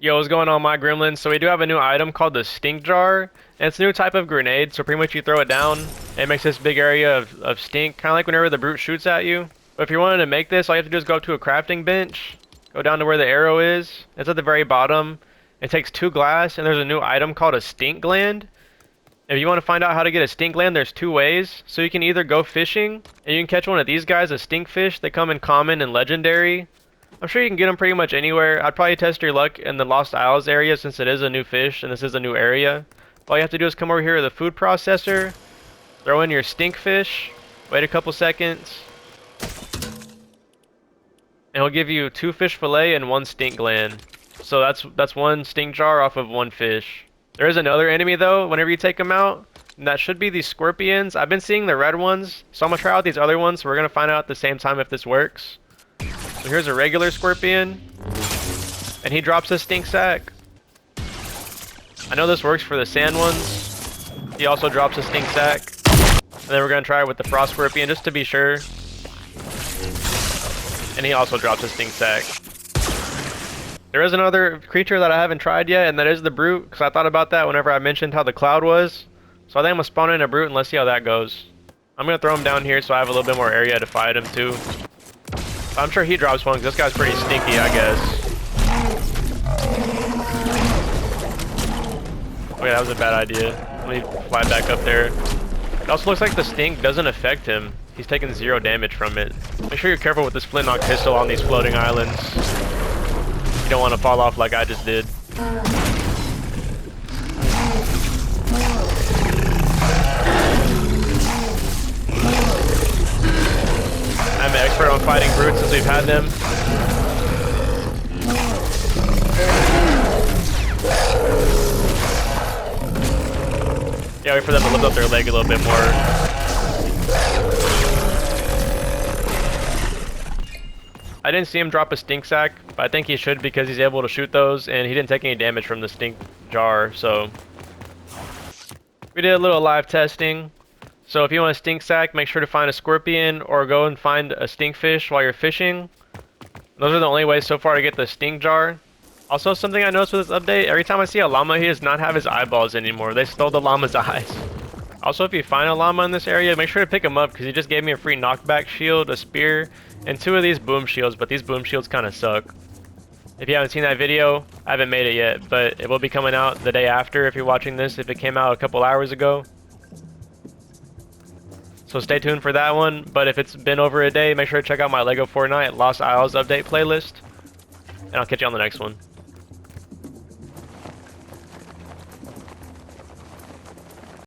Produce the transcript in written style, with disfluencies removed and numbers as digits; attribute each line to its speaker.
Speaker 1: Yo, what's going on, my gremlins? So we do have a new item called the stink jar, and it's a new type of grenade. So pretty much you throw it down, and it makes this big area of stink, kind of like whenever the brute shoots at you. But if you wanted to make this, all you have to do is go up to a crafting bench, go down to where the arrow is. It's at the very bottom. It takes 2 glass, and there's a new item called a stink gland. If you want to find out how to get a stink gland, there's 2 ways. So you can either go fishing, and you can catch one of these guys, a stinkfish. They come in common and legendary. I'm sure you can get them pretty much anywhere. I'd probably test your luck in the Lost Isles area since it is a new fish and this is a new area. All you have to do is come over here to the food processor, throw in your stinkfish, wait a couple seconds, and it'll give you 2 fish fillet and 1 stink gland. So that's 1 stink jar off of 1 fish. There is another enemy though, whenever you take them out, and that should be these scorpions. I've been seeing the red ones, so I'm gonna try out these other ones, so we're gonna find out at the same time if this works. So here's a regular scorpion, and he drops a stink sack. I know this works for the sand ones. He also drops a stink sack. And then we're gonna try it with the frost scorpion just to be sure. And he also drops a stink sack. There is another creature that I haven't tried yet, and that is the brute, because I thought about that whenever I mentioned how the cloud was. So I think I'm gonna spawn in a brute and let's see how that goes. I'm gonna throw him down here so I have a little bit more area to fight him too. I'm sure he drops one because this guy's pretty stinky, I guess. Okay, that was a bad idea. Let me fly back up there. It also looks like the stink doesn't affect him. He's taking 0 damage from it. Make sure you're careful with this flintlock pistol on these floating islands. You don't want to fall off like I just did. I'm an expert on fighting brutes since we've had them. Yeah, wait for them to lift up their leg a little bit more. I didn't see him drop a stink sack, but I think he should because he's able to shoot those, and he didn't take any damage from the stink jar, so... We did a little live testing. So if you want a stink sack, make sure to find a scorpion or go and find a stinkfish while you're fishing. Those are the only ways so far to get the stink jar. Also, something I noticed with this update, every time I see a llama, he does not have his eyeballs anymore. They stole the llama's eyes. Also, if you find a llama in this area, make sure to pick him up because he just gave me a free knockback shield, a spear, and 2 of these boom shields, but these boom shields kind of suck. If you haven't seen that video, I haven't made it yet, but it will be coming out the day after if you're watching this, if it came out a couple hours ago. So stay tuned for that one, but if it's been over a day, make sure to check out my LEGO Fortnite Lost Isles update playlist, and I'll catch you on the next one.